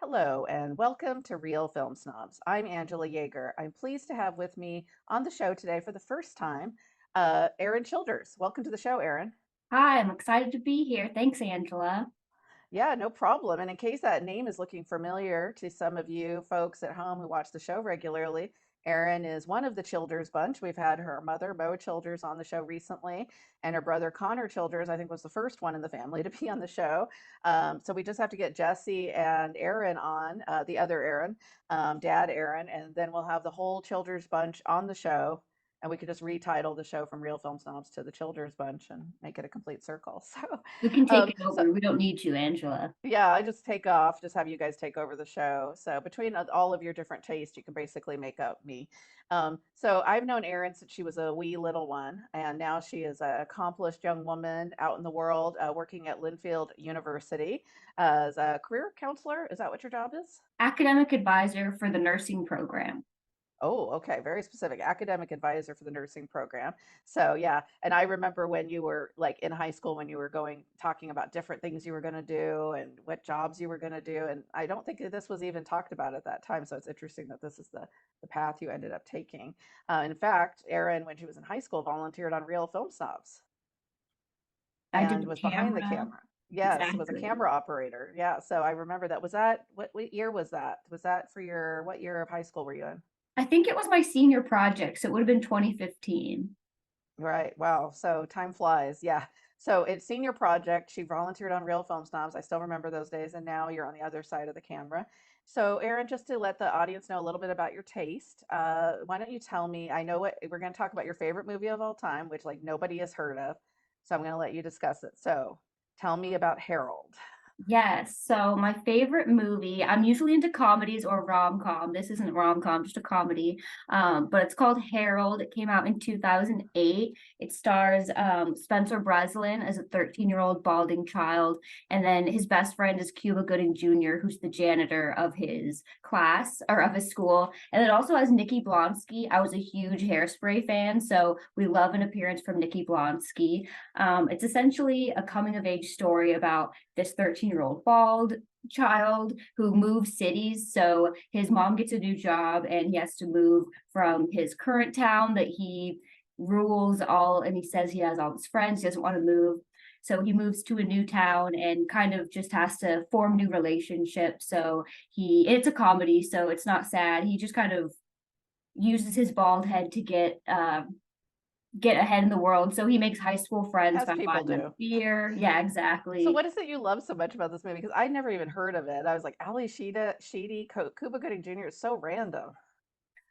Hello, and welcome to Real Film Snobs. I'm Angela Yeager. I'm pleased to have with me on the show today for the first time, Erin Childers. Welcome to the show, Erin. Hi, I'm excited to be here. Thanks, Angela. Yeah, no problem. And in case that name is looking familiar to some of you folks at home who watch the show regularly, Erin is one of the Childers bunch. We've had her mother, Mo Childers, on the show recently, and her brother, Connor Childers, I think was the first one in the family to be on the show. So we just have to get Jesse and Erin on, the other Erin, Dad Erin, and then we'll have the whole Childers bunch on the show. And we could just retitle the show from Real Film Snobs to the Childers Bunch and make it a complete circle. We can take it So over. We don't need you, Angela. yeah, I just take off, just have you guys take over the show. So between all of your different tastes, you can basically make up me. So I've known Erin since she was a wee little one, and now she is an accomplished young woman out in the world, working at Linfield University as a career counselor. Is that what your job is? Academic advisor for the nursing program. Oh, okay. Very specific. Academic advisor for the nursing program. So yeah, and I remember when you were like in high school when you were talking about different things you were going to do and what jobs you were going to do. And I don't think that this was even talked about at that time. So it's interesting that this is the path you ended up taking. In fact, Erin, when she was in high school, volunteered on Real Film Snobs I did and the was behind the camera. camera. Yes, was a Exactly. camera operator. Yeah. So I remember that. Was that what year was that? Was that for your what year of high school were you in? I think it was my senior project, so it would have been 2015. Right. Wow. So time flies. Yeah. So it's senior project. She volunteered on Real Film Snobs. I still remember those days. And now you're on the other side of the camera. So, Erin, just to let the audience know a little bit about your taste, why don't you tell me? I know what we're going to talk about your favorite movie of all time, which like nobody has heard of. So I'm going to let you discuss it. So tell me about Harold. Yes. So my favorite movie, I'm usually into comedies or rom-com. This isn't a rom-com, just a comedy. But it's called Harold. It came out in 2008. It stars Spencer Breslin as a 13-year-old balding child. And then his best friend is Cuba Gooding Jr., who's the janitor of his class or of his school. And it also has Nikki Blonsky. I was a huge Hairspray fan, so we love an appearance from Nikki Blonsky. It's essentially a coming of age story about this 13-year-old bald child who moves cities. So his mom gets a new job and he has to move from his current town that he rules all, and he says he has all his friends, he doesn't want to move. So he moves to a new town and kind of just has to form new relationships. So it's a comedy, so it's not sad. He just kind of uses his bald head to get ahead in the world. So he makes high school friends As by people buying them do. beer. Yeah, So exactly. what is it you love so much about this movie? Because I never even heard of it. I was like, Ali Sheedy, Cuba Gooding Jr. is so random.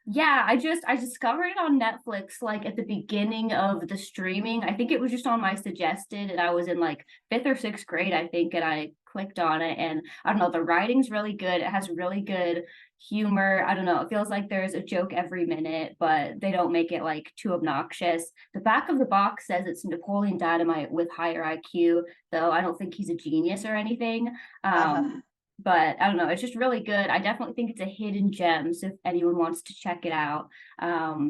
Yeah, I discovered it on Netflix like at the beginning of the streaming. I think it was just on my suggested, and I was in like fifth or sixth grade, I think, and I clicked on it. And I don't know, the writing's really good. It has really good humor. I don't know, it feels like there's a joke every minute, but they don't make it like too obnoxious. The back of the box says it's Napoleon Dynamite with higher IQ, though I don't think he's a genius or anything. Uh-huh. But I don't know, it's just really good. I definitely think it's a hidden gem. So if anyone wants to check it out,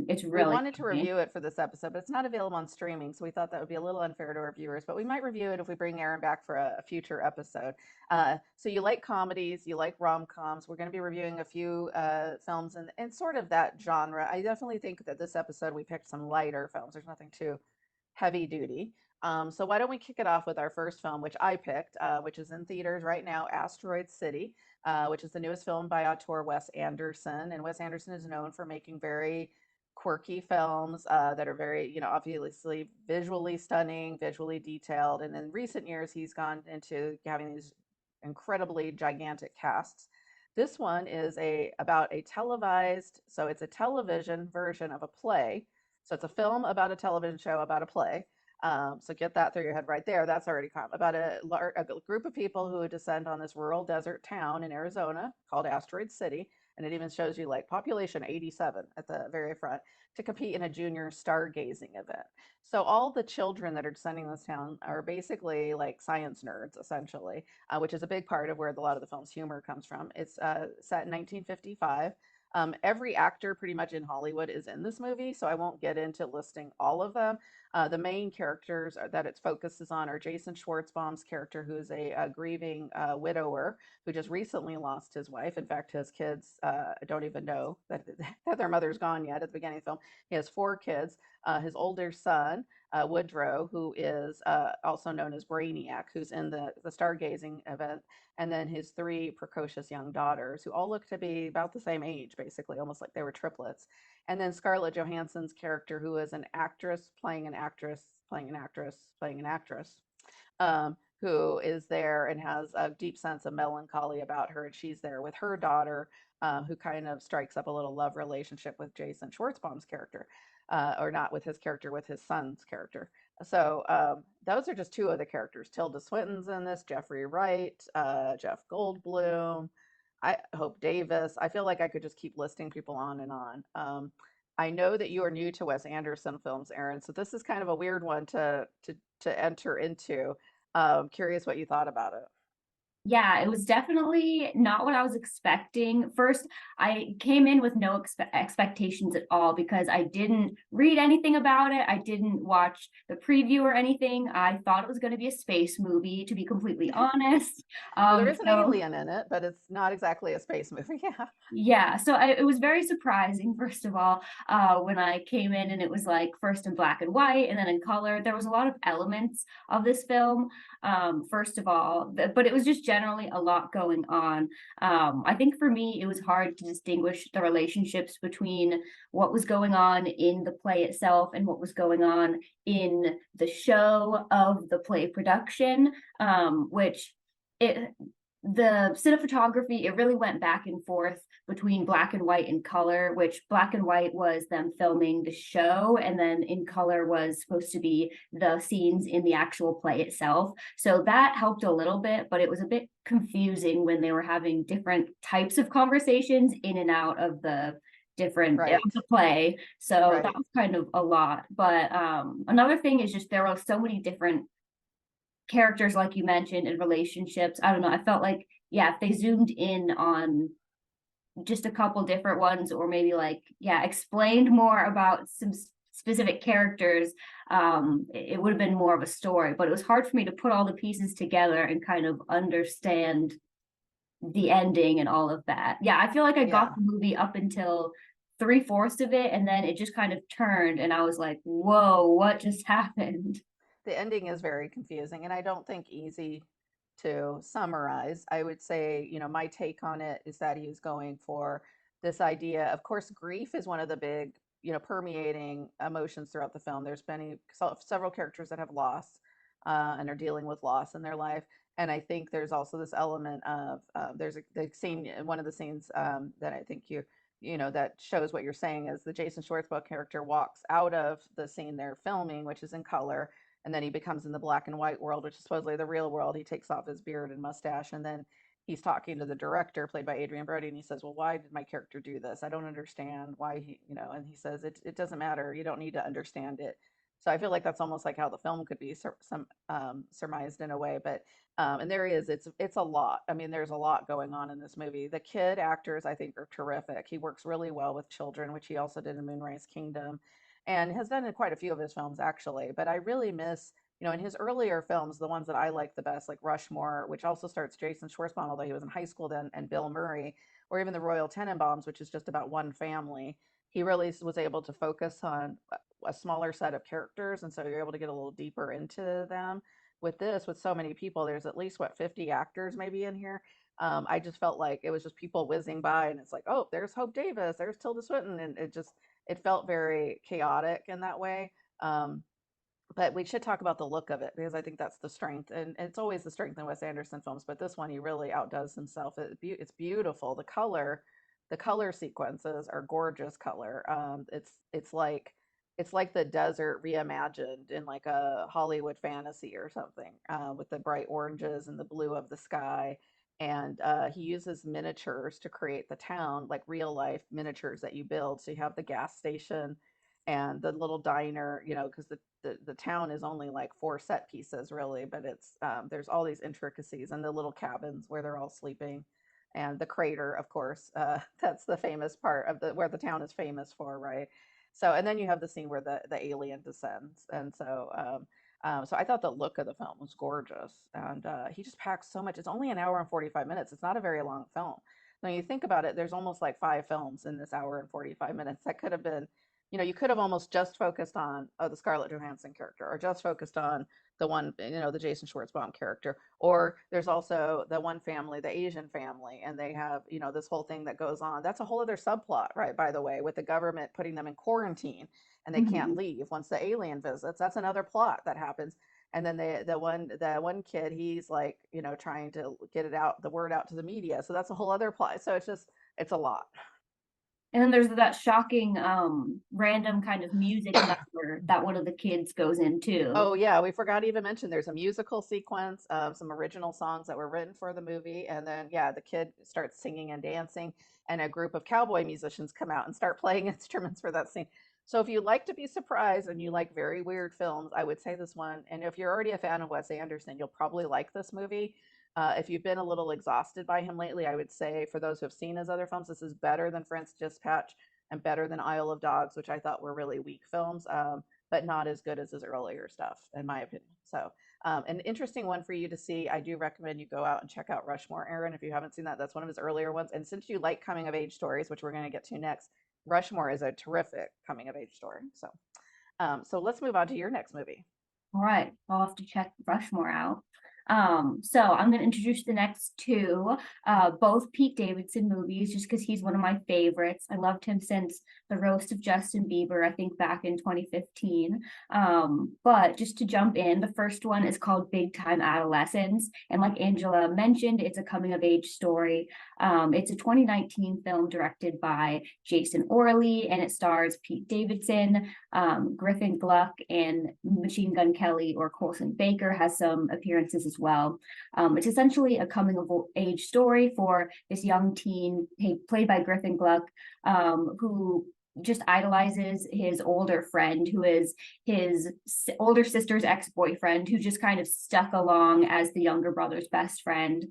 it's We really wanted to funny. review it for this episode, but it's not available on streaming, so we thought that would be a little unfair to our viewers. But we might review it if we bring Erin back for a future episode. So you like comedies, you like rom-coms. We're going to be reviewing a few films in sort of that genre. I definitely think that this episode we picked some lighter films. There's nothing too heavy duty. So why don't we kick it off with our first film, which I picked, which is in theaters right now, Asteroid City, which is the newest film by auteur Wes Anderson. And Wes Anderson is known for making very quirky films that are very, obviously visually stunning, visually detailed. And in recent years, he's gone into having these incredibly gigantic casts. This one is about a televised, so it's a television version of a play. So it's a film about a television show about a play. So get that through your head right there. That's already about a group of people who descend on this rural desert town in Arizona called Asteroid City. And it even shows you like population 87 at the very front to compete in a junior stargazing event. So all the children that are descending this town are basically like science nerds, essentially, which is a big part of where a lot of the film's humor comes from. It's set in 1955. Every actor pretty much in Hollywood is in this movie, so I won't get into listing all of them. The main characters that it focuses on are Jason Schwartzbaum's character, who is a grieving widower who just recently lost his wife. In fact, his kids don't even know that, that their mother's gone yet at the beginning of the film. He has 4 kids. His older son, Woodrow, who is also known as Brainiac, who's in the stargazing event, and then his 3 precocious young daughters, who all look to be about the same age, basically, almost like they were triplets. And then Scarlett Johansson's character, who is an actress playing an actress, playing an actress, playing an actress, who is there and has a deep sense of melancholy about her. And she's there with her daughter, who kind of strikes up a little love relationship with Jason Schwartzbaum's character, or not with his character, with his son's character. So those are just 2 of the characters. Tilda Swinton's in this, Jeffrey Wright, Jeff Goldblum, I Hope Davis. I feel like I could just keep listing people on and on. I know that you are new to Wes Anderson films, Erin, so this is kind of a weird one to enter into. Curious what you thought about it. Yeah, it was definitely not what I was expecting. First, I came in with no expectations at all because I didn't read anything about it. I didn't watch the preview or anything. I thought it was going to be a space movie, to be completely honest. Well, there is an So alien in it, but it's not exactly a space movie. Yeah. yeah, so it was very surprising, first of all, when I came in and it was like first in black and white and then in color. There was a lot of elements of this film, first of all, but it was just generally a lot going on. I think for me, it was hard to distinguish the relationships between what was going on in the play itself and what was going on in the show of the play production, which it the cinematography, it really went back and forth between black and white and color, which black and white was them filming the show, and then in color was supposed to be the scenes in the actual play itself. So that helped a little bit, but it was a bit confusing when they were having different types of conversations in and out of the different of Right. the play. So that Right. was kind of a lot. But another thing is just there were so many different characters, like you mentioned, and relationships. I don't know, I felt like, yeah, if they zoomed in on just a couple different ones, or maybe like, yeah, explained more about some specific characters, it would have been more of a story. But it was hard for me to put all the pieces together and kind of understand the ending and all of that. Yeah, I feel like I got Yeah. the movie up until 3/4 of it, and then it just kind of turned and I was like, whoa, what just happened? The ending is very confusing and I don't think easy to summarize. I would say, my take on it is that he's going for this idea. Of course, grief is one of the big, permeating emotions throughout the film. There's been several characters that have lost and are dealing with loss in their life. And I think there's also this element of there's the scene, one of the scenes that I think that shows what you're saying is the Jason Schwartzman character walks out of the scene they're filming, which is in color, and then he becomes in the black and white world, which is supposedly the real world. He takes off his beard and mustache, and then he's talking to the director, played by Adrian Brody, and he says, "Well, why did my character do this? I don't understand why And he says, "It doesn't matter. You don't need to understand it." So I feel like that's almost like how the film could be surmised in a way, but and there is it's a lot. I mean, there's a lot going on in this movie. The kid actors I think are terrific. He works really well with children, which he also did in Moonrise Kingdom and has done in quite a few of his films actually. But I really miss, in his earlier films, the ones that I like the best, like Rushmore, which also starts Jason Schwartzman, although he was in high school then, and Bill Murray, or even the Royal Tenenbaums, which is just about one family. He really was able to focus on a smaller set of characters, and so you're able to get a little deeper into them. With this, with so many people, there's at least 50 actors maybe in here. I just felt like it was just people whizzing by, and it's like, oh, there's Hope Davis, there's Tilda Swinton, and it felt very chaotic in that way. Um, but we should talk about the look of it because I think that's the strength, and it's always the strength in Wes Anderson films. But this one, he really outdoes himself. It's beautiful. The color sequences are gorgeous color. It's like it's like the desert reimagined in like a Hollywood fantasy or something, with the bright oranges and the blue of the sky. And he uses miniatures to create the town, like real life miniatures that you build. So you have the gas station and the little diner, you know, because the town is only like four set pieces really, but it's there's all these intricacies and the little cabins where they're all sleeping. And the crater, of course, that's the famous part of the where the town is famous for, right? So, and then you have the scene where the alien descends, and so I thought the look of the film was gorgeous, and he just packs so much. It's only an hour and 45 minutes. It's not a very long film. Now you think about it, there's almost like five films in this hour and 45 minutes. That could have been, you know, you could have almost just focused on the Scarlett Johansson character, or just focused on the one, you know, the Jason Schwartzbaum character. Or there's also the one family, the Asian family, and they have, you know, this whole thing that goes on. That's a whole other subplot, right? By the way, with the government putting them in quarantine and they can't Mhm. leave once the alien visits. That's another plot that happens. And then the one kid, he's like, you know, trying to get it out, the word out to the media. So that's a whole other plot. So it's just, it's a lot. And then there's that shocking random kind of music number that one of the kids goes into. Oh yeah, we forgot to even mention there's a musical sequence of some original songs that were written for the movie, and then yeah, the kid starts singing and dancing, and a group of cowboy musicians come out and start playing instruments for that scene. So if you like to be surprised and you like very weird films, I would say this one. And if you're already a fan of Wes Anderson, you'll probably like this movie. If you've been a little exhausted by him lately, I would say for those who have seen his other films, this is better than French Dispatch and better than Isle of Dogs, which I thought were really weak films. But not as good as his earlier stuff, in my opinion. So, an interesting one for you to see. I do recommend you go out and check out Rushmore, Erin, if you haven't seen that. That's one of his earlier ones. And since you like coming of age stories, which we're going to get to next, Rushmore is a terrific coming of age story. So let's move on to your next movie. All right, I'll have to check Rushmore out. So I'm going to introduce the next two, both Pete Davidson movies, just because he's one of my favorites. I loved him since the roast of Justin Bieber, I think back in 2015. But just to jump in, the first one is called Big Time Adolescence, and like Angela mentioned, it's a coming of age story. It's a 2019 film directed by Jason Orley, and it stars Pete Davidson, Griffin Gluck, and Machine Gun Kelly, or Colson Baker has some appearances as well. It's essentially a coming of age story for this young teen played by Griffin Gluck, who just idolizes his older friend, who is his older sister's ex-boyfriend, who just kind of stuck along as the younger brother's best friend.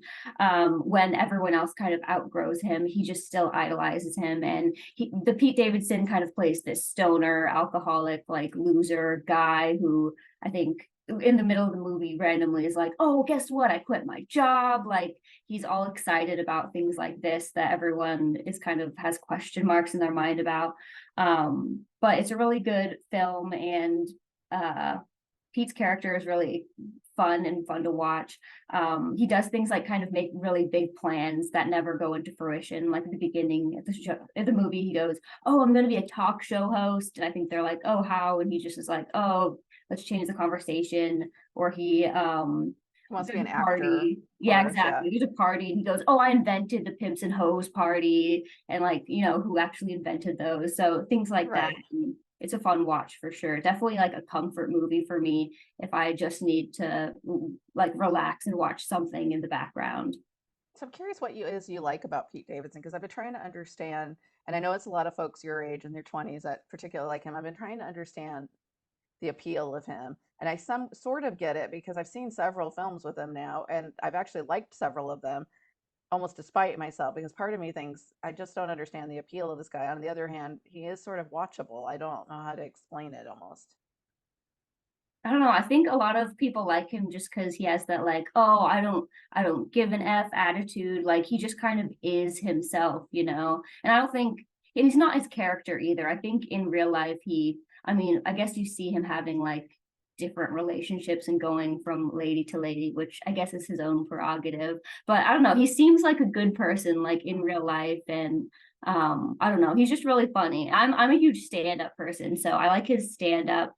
When everyone else kind of outgrows him, he just still idolizes him. And the Pete Davidson kind of plays this stoner, alcoholic, like loser guy who I think in the middle of the movie randomly is like, oh, guess what? I quit my job. Like he's all excited about things like this that everyone is kind of has question marks in their mind about. But it's a really good film, and Pete's character is really fun to watch. He does things like kind of make really big plans that never go into fruition. Like at the beginning of the movie, he goes, oh, I'm going to be a talk show host. And I think they're like, oh, how? And he just is like, oh, let's change the conversation. Or he Wants to be an there's a actor, party. of Yeah, course. Yeah, exactly. There's a party, and he goes, oh, I invented the pimps and hoes party. And like, who actually invented those. So things like that. right. And it's a fun watch for sure. Definitely like a comfort movie for me if I just need to like relax and watch something in the background. So I'm curious what you like about Pete Davidson, because I've been trying to understand, and I know it's a lot of folks your age in their 20s that particularly like him. I've been trying to understand the appeal of him. And I some sort of get it because I've seen several films with him now, and I've actually liked several of them, almost despite myself, because part of me thinks I just don't understand the appeal of this guy. On the other hand, he is sort of watchable. I don't know how to explain it almost. I don't know. I think a lot of people like him just because he has that like, oh, I don't give an F attitude. Like he just kind of is himself. And I don't think, and he's not his character either. I think in real life, I mean, I guess you see him having like different relationships and going from lady to lady, which I guess is his own prerogative. But I don't know. He seems like a good person, like in real life. And I don't know. He's just really funny. I'm a huge stand-up person, so I like his stand-up.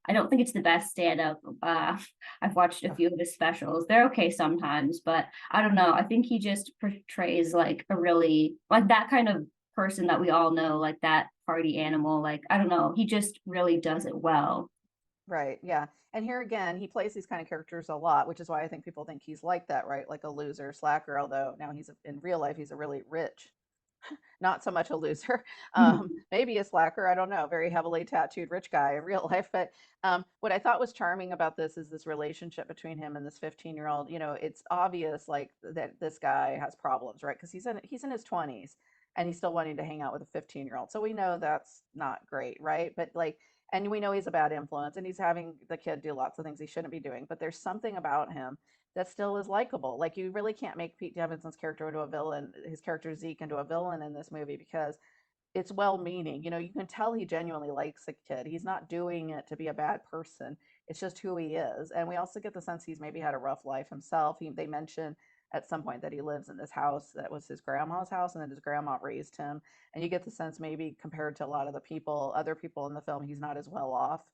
I don't think it's the best stand-up. I've watched a few of his specials. They're okay sometimes, but I don't know. I think he just portrays like a really like that kind of person that we all know, like that party animal. Like, I don't know, he just really does it well. Right. Yeah. And here again, he plays these kind of characters a lot, which is why I think people think he's like that, right? Like a loser, slacker, although now in real life, he's a really rich, not so much a loser, maybe a slacker. I don't know. Very heavily tattooed rich guy in real life. But what I thought was charming about this is this relationship between him and this 15-year-old. You know, it's obvious like that this guy has problems, right? Because he's in his 20s and he's still wanting to hang out with a 15-year-old. So we know that's not great, right? But like, and we know he's a bad influence and he's having the kid do lots of things he shouldn't be doing. But there's something about him that still is likable. Like you really can't make Pete Davidson's character into a villain, his character Zeke into a villain in this movie because it's well-meaning. You know, you can tell he genuinely likes the kid. He's not doing it to be a bad person. It's just who he is. And we also get the sense he's maybe had a rough life himself. They mention at some point that he lives in this house that was his grandma's house and that his grandma raised him. And you get the sense maybe compared to a lot of the other people in the film, he's not as well off.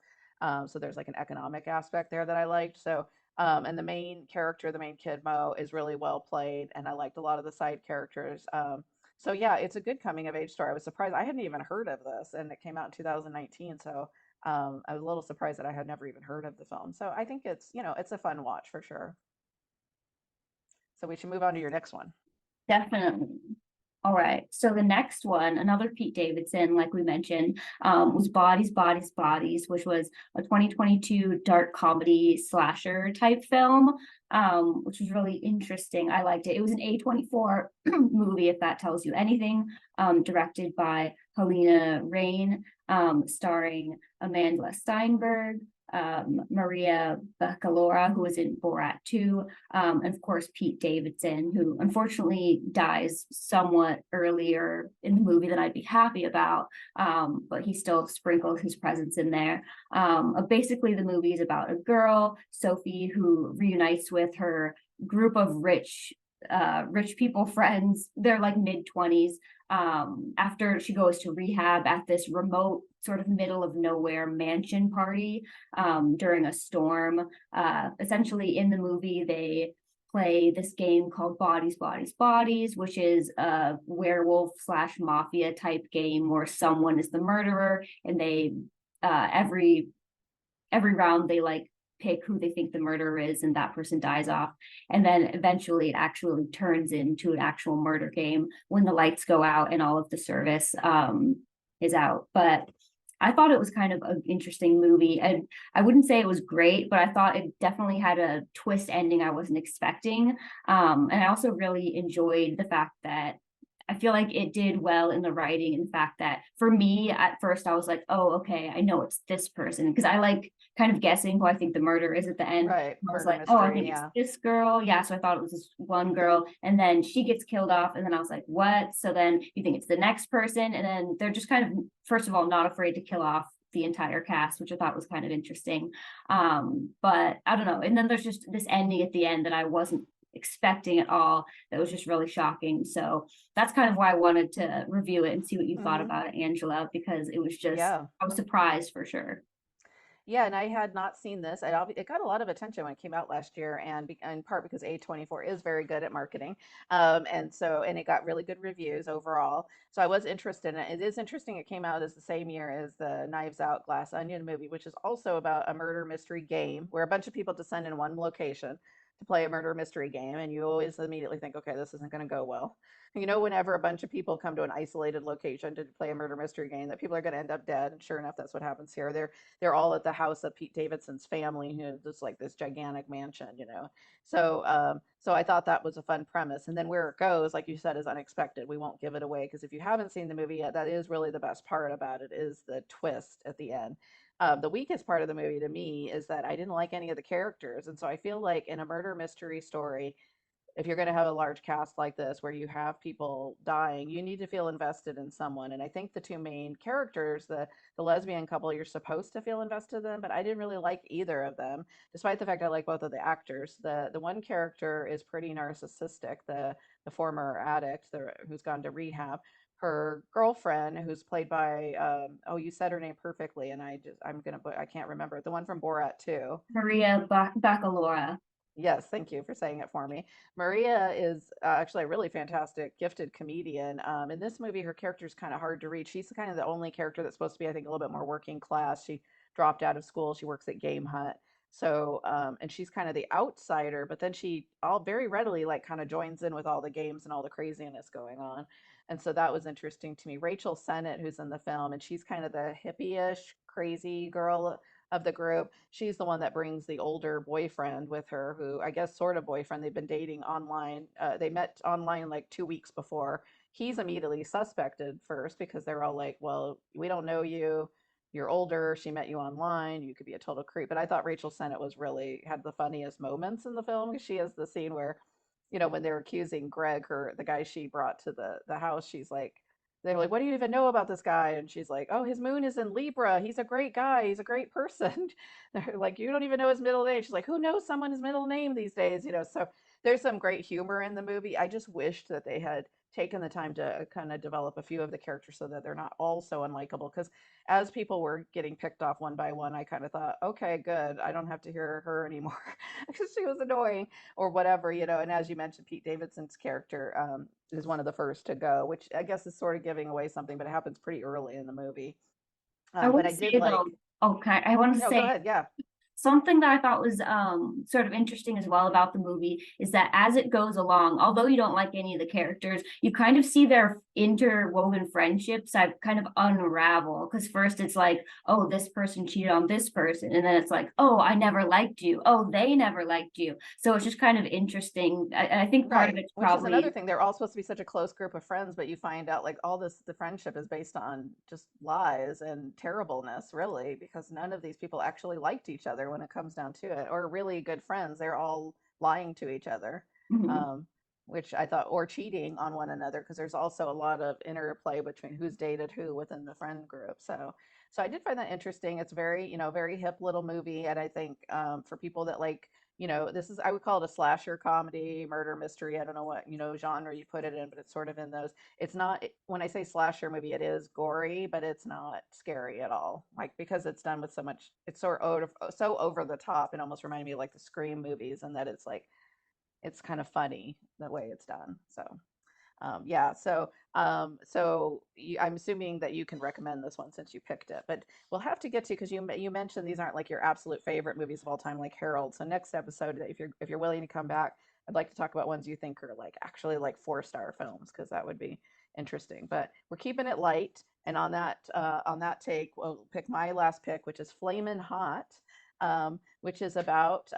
So there's like an economic aspect there that I liked. So and the main character, the main kid Mo, is really well played, and I liked a lot of the side characters. So yeah, it's a good coming of age story. I was surprised I hadn't even heard of this, and it came out in 2019. So I was a little surprised that I had never even heard of the film. So I think it's a fun watch for sure. So we should move on to your next one. Definitely. All right. So the next one, another Pete Davidson, like we mentioned, was Bodies, Bodies, Bodies, which was a 2022 dark comedy slasher type film, which was really interesting. I liked it. It was an A24 movie, if that tells you anything, directed by Halina Reijn, starring Amanda Steinberg, Maria Baccalora, who was in Borat 2, and of course Pete Davidson, who unfortunately dies somewhat earlier in the movie than I'd be happy about, but he still sprinkles his presence in there. Basically, the movie is about a girl, Sophie, who reunites with her group of rich people friends. They're like mid-20s, after she goes to rehab at this remote sort of middle of nowhere mansion party during a storm. Essentially in the movie, they play this game called Bodies, Bodies, Bodies, which is a werewolf slash mafia type game where someone is the murderer, and they every round they like pick who they think the murderer is, and that person dies off. And then eventually it actually turns into an actual murder game when the lights go out and all of the service is out. But I thought it was kind of an interesting movie. And I wouldn't say it was great, but I thought it definitely had a twist ending I wasn't expecting. And I also really enjoyed the fact that I feel like it did well in the writing. In fact, that for me at first I was like, oh, okay, I know it's this person, because I like kind of guessing who I think the murderer is at the end. Right, I was murder like, oh, I mystery. think it's Yeah. this girl. Yeah, so I thought it was this one girl, and then she gets killed off, and then I was like, what? So then you think it's the next person, and then they're just kind of, first of all, not afraid to kill off the entire cast, which I thought was kind of interesting. But I don't know. And then there's just this ending at the end that I wasn't expecting at all. That was just really shocking. So that's kind of why I wanted to review it and see what you thought about it, Angela, because it was just, Yeah. I was surprised for sure. Yeah, and I had not seen this. It got a lot of attention when it came out last year, and in part because A24 is very good at marketing, and it got really good reviews overall. So I was interested in it. It is interesting. It came out as the same year as the Knives Out Glass Onion movie, which is also about a murder mystery game where a bunch of people descend in one location to play a murder mystery game, and you always immediately think, okay, this isn't going to go well. You know, whenever a bunch of people come to an isolated location to play a murder mystery game, that people are going to end up dead. And sure enough, that's what happens here. They're all at the house of Pete Davidson's family, who is like this gigantic mansion, you know. So I thought that was a fun premise. And then where it goes, like you said, is unexpected. We won't give it away because if you haven't seen the movie yet, that is really the best part about it is the twist at the end. The weakest part of the movie to me is that I didn't like any of the characters, and so I feel like in a murder mystery story, if you're going to have a large cast like this where you have people dying, you need to feel invested in someone. And I think the two main characters, the lesbian couple, you're supposed to feel invested in, but I didn't really like either of them, despite the fact I like both of the actors. The one character is pretty narcissistic, the former addict who's gone to rehab. Her girlfriend, who's played by oh, you said her name perfectly, and I can't remember it. The one from Borat too. Maria Baccalora. Yes, thank you for saying it for me. Maria is actually a really fantastic, gifted comedian. In this movie, her character is kind of hard to read. She's kind of the only character that's supposed to be, I think, a little bit more working class. She dropped out of school. She works at Game Hut. So, and she's kind of the outsider, but then she all very readily like kind of joins in with all the games and all the craziness going on. And so that was interesting to me. Rachel Sennett, who's in the film, and she's kind of the hippie-ish, crazy girl of the group. She's the one that brings the older boyfriend with her, who I guess sort of boyfriend. They've been dating online. They met online like 2 weeks before. He's immediately suspected first because they're all like, well, we don't know you. You're older. She met you online. You could be a total creep. But I thought Rachel Sennett was really had the funniest moments in the film because she has the scene where, when they're accusing Greg, the guy she brought to the house, she's like, they were like, "What do you even know about this guy?" And she's like, "Oh, his moon is in Libra. He's a great guy. He's a great person." They're like, "You don't even know his middle name." She's like, "Who knows someone's middle name these days?" So there's some great humor in the movie. I just wished that they had taken the time to kind of develop a few of the characters so that they're not all so unlikable. Because as people were getting picked off one by one, I kind of thought, okay, good. I don't have to hear her anymore because she was annoying or whatever. And as you mentioned, Pete Davidson's character is one of the first to go, which I guess is sort of giving away something, but it happens pretty early in the movie. I But would I did say though, like, okay, I want to no, go say ahead. Yeah. something that I thought was sort of interesting as well about the movie is that as it goes along, although you don't like any of the characters, you kind of see their interwoven friendships that kind of unravel. Because first it's like, oh, this person cheated on this person, and then it's like, oh, I never liked you. Oh, they never liked you. So it's just kind of interesting. I think part of Right. it's Which is another probably thing. They're all supposed to be such a close group of friends, but you find out like all this, the friendship is based on just lies and terribleness, really, because none of these people actually liked each other when it comes down to it, or really good friends. They're all lying to each other, mhm. um, which I thought, or cheating on one another, because there's also a lot of interplay between who's dated who within the friend group. So I did find that interesting. It's very, very hip little movie, and I think for people that like this is, I would call it a slasher comedy, murder mystery. I don't know what, genre you put it in, but it's sort of in those. It's not, when I say slasher movie, it is gory, but it's not scary at all. Like, because it's done with so much, it's so over the top. It almost reminded me of like the Scream movies, and that it's like, it's kind of funny the way it's done. Yeah, I'm assuming that you can recommend this one since you picked it, but we'll have to get to, because you mentioned these aren't like your absolute favorite movies of all time, like Harold. So next episode, if you're willing to come back, I'd like to talk about ones you think are like actually like 4-star films, because that would be interesting. But we're keeping it light, and on that take, we'll pick my last pick, which is Flamin' Hot. Which is about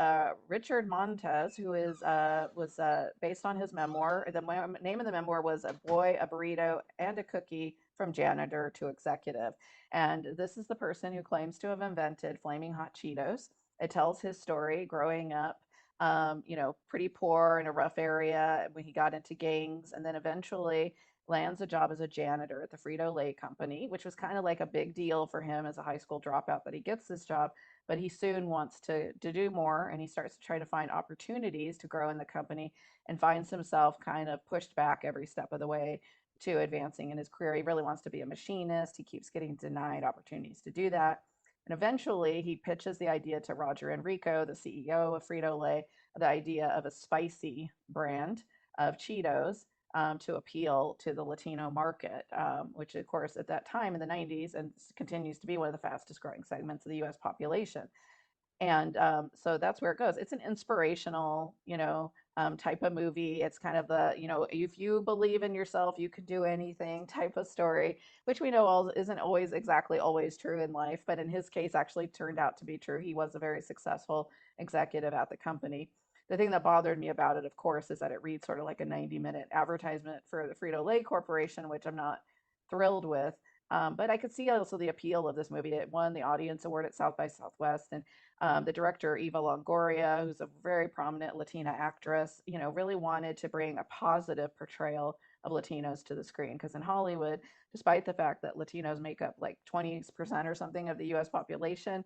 Richard Montes, who was based on his memoir. The name of the memoir was "A Boy, a Burrito, and a Cookie from Janitor to Executive," and this is the person who claims to have invented flaming hot Cheetos. It tells his story growing up, pretty poor in a rough area when he got into gangs, and then eventually lands a job as a janitor at the Frito-Lay company, which was kind of like a big deal for him as a high school dropout that he gets this job. But he soon wants to do more, and he starts to try to find opportunities to grow in the company, and finds himself kind of pushed back every step of the way to advancing in his career. He really wants to be a machinist. He keeps getting denied opportunities to do that. And eventually he pitches the idea to Roger Enrico, the CEO of Frito-Lay, the idea of a spicy brand of Cheetos, to appeal to the Latino market, which, of course, at that time in the 90s and continues to be one of the fastest growing segments of the US population. And so that's where it goes. It's an inspirational, type of movie. It's kind of the, if you believe in yourself, you could do anything type of story, which we know all isn't always exactly always true in life, but in his case actually turned out to be true. He was a very successful executive at the company. The thing that bothered me about it, of course, is that it reads sort of like a 90-minute advertisement for the Frito-Lay Corporation, which I'm not thrilled with. But I could see also the appeal of this movie. It won the Audience Award at South by Southwest, and the director, Eva Longoria, who's a very prominent Latina actress, really wanted to bring a positive portrayal of Latinos to the screen. Because in Hollywood, despite the fact that Latinos make up like 20% or something of the US population,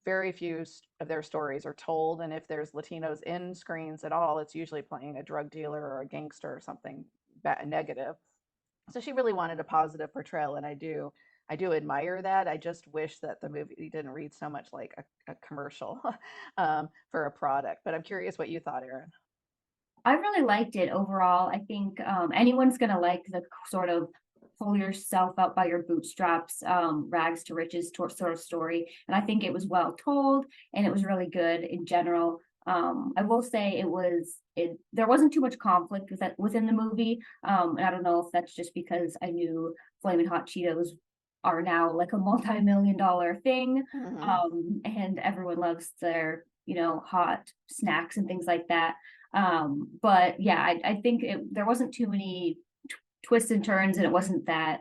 very few of their stories are told. And if there's Latinos in screens at all, it's usually playing a drug dealer or a gangster or something negative. So she really wanted a positive portrayal, and I do admire that. I just wish that the movie didn't read so much like a commercial for a product. But I'm curious what you thought, Erin. I really liked it overall. I think anyone's gonna like the sort of pull yourself up by your bootstraps, rags to riches sort of story. And I think it was well told and it was really good in general. I will say there wasn't too much conflict within the movie. And I don't know if that's just because I knew Flamin' Hot Cheetos are now like a multi-million-dollar thing. Hmm. And everyone loves their, hot snacks and things like that. But yeah, I think there wasn't too many twists and turns, and it wasn't that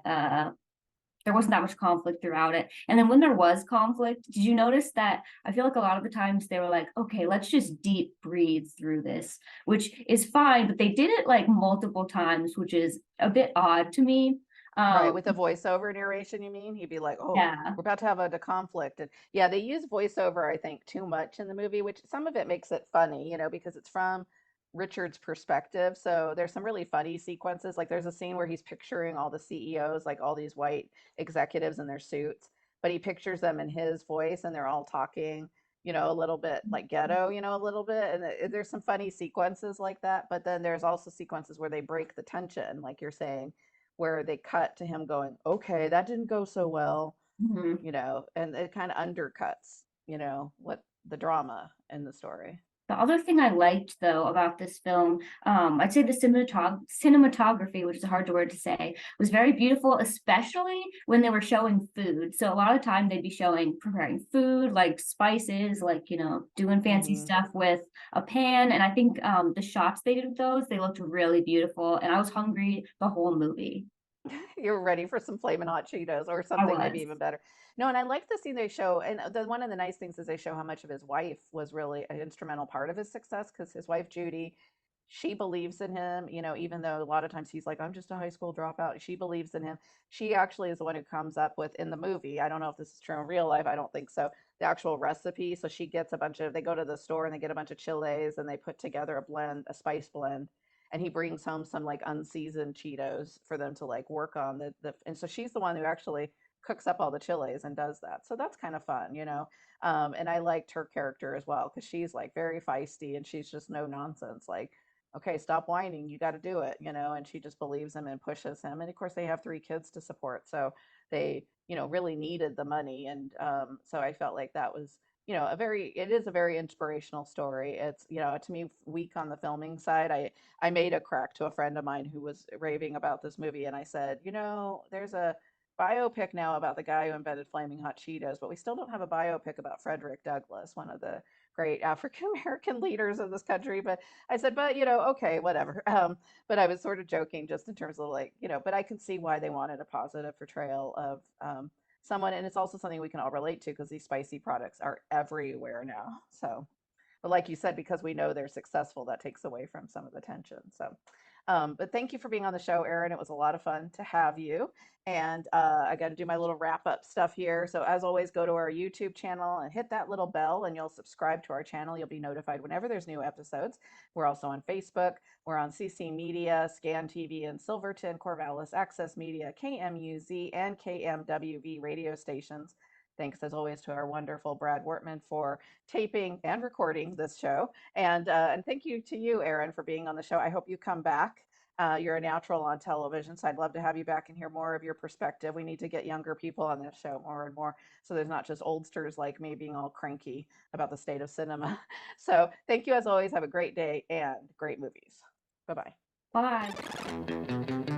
there wasn't that much conflict throughout it. And then when there was conflict, did you notice that I feel like a lot of the times they were like, okay, let's just deep breathe through this, which is fine, but they did it like multiple times, which is a bit odd to me. Right, Um, with the voiceover narration, you mean? He'd be like, "Oh, yeah. we're about to have a conflict," and yeah, they use voiceover, I think, too much in the movie, which some of it makes it funny, because it's from Richard's perspective. So there's some really funny sequences. Like there's a scene where he's picturing all the CEOs, like all these white executives in their suits, but he pictures them in his voice, and they're all talking, a little bit like ghetto, a little bit, and there's some funny sequences like that. But then there's also sequences where they break the tension, like you're saying where they cut to him going, okay, that didn't go so well, Mhm. and it kind of undercuts, what the drama in the story. The other thing I liked though about this film, I'd say the cinematography, which is a hard word to say, was very beautiful, especially when they were showing food. So a lot of time they'd be showing preparing food, like spices, like doing fancy Hmm. stuff with a pan. And I think the shots they did with those, they looked really beautiful. And I was hungry the whole movie. You're ready for some flaming hot Cheetos or I something maybe was. even better. No, and I like the scene they show, and one of the nice things is they show how much of his wife was really an instrumental part of his success because his wife Judy, she believes in him, even though a lot of times he's like, I'm just a high school dropout. She believes in him. She actually is the one who comes up with in the movie. I don't know if this is true in real life. I don't think so. The actual recipe. So she gets they go to the store and they get a bunch of chiles and they put together a blend, a spice blend, and he brings home some like unseasoned Cheetos for them to like work on and so she's the one who actually cooks up all the chiles and does that. So that's kind of fun, and I liked her character as well because she's like very feisty and she's just no nonsense. Like, okay, stop whining, you got to do it, and she just believes him and pushes him. And of course, they have 3 kids to support, so they, really needed the money. And so I felt like that was it is a very inspirational story. It's, to me, weak on the filming side. I made a crack to a friend of mine who was raving about this movie, and I said, there's a biopic now about the guy who invented flaming hot Cheetos, but we still don't have a biopic about Frederick Douglass, one of the great African American leaders of this country. But I said, but okay, whatever. But I was sort of joking, just in terms of like, but I can see why they wanted a positive portrayal of someone, and it's also something we can all relate to because these spicy products are everywhere now. So, but like you said, because we know they're successful, that takes away from some of the tension. So, but thank you for being on the show, Erin. It was a lot of fun to have you. And I got to do my little wrap up stuff here. So, as always, go to our YouTube channel and hit that little bell, and you'll subscribe to our channel. You'll be notified whenever there's new episodes. We're also on Facebook. We're on CC Media, Scan TV in Silverton, Corvallis, Access Media, KMUZ, and KMWV radio stations. Thanks, as always, to our wonderful Brad Wortman for taping and recording this show. And thank you to you, Erin, for being on the show. I hope you come back. You're a natural on television, so I'd love to have you back and hear more of your perspective. We need to get younger people on this show more and more, so there's not just oldsters like me being all cranky about the state of cinema. So thank you as always. Have a great day and great movies. Bye bye. Bye.